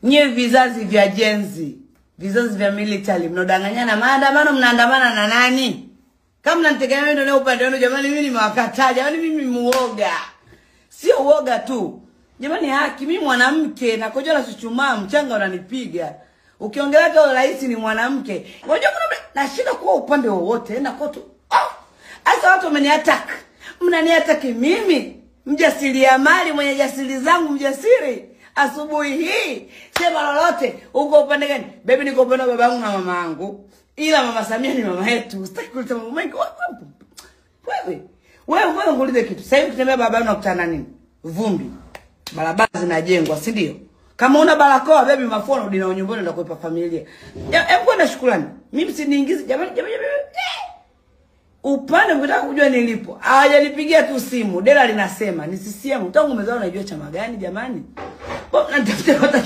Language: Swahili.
Nye vizazi vya jenzi, vizazi vya military, mnodanganyana maandamano mnaandamana na nani? Kama mnanitegemea ndio upande wenu jamani, mimi nimewakataa jamani, mimi muoga. Sio uoga tu. Jamani haki, mimi mwanamke na kojola chuchumaa mchanga unanipiga. Ukiongelea kwa rais ni mwanamke. Unajua kuna nashinda kwa upande wowote, enda kotu. Asa watu wameniattack. Mnaniattack mimi? Mjasiriamali mwenye jasiri zangu mjasiri. Asubuhi hii sema lolote uko upande gani? Baby niko upande wa babangu na mama yangu. Ila mama Samia ni mama yetu. Sitaki kuleta mama yangu. Wewe ngulize kitu. Sasa hivi kutembea baba yangu nakutana nini? Vumbi. Barabara zinajengwa, si ndio? Kama una barakoa baby mafua rudi na nyumbani ndio kuipa familia. Hebu na shukrani. Mimi siniingizi jamani. Upande mkitaka kujua nilipo. Hawajanipigia tu simu. Dela linasema ni CCM. Tangu umezao unajua chama gani jamani? Mbona nitafuta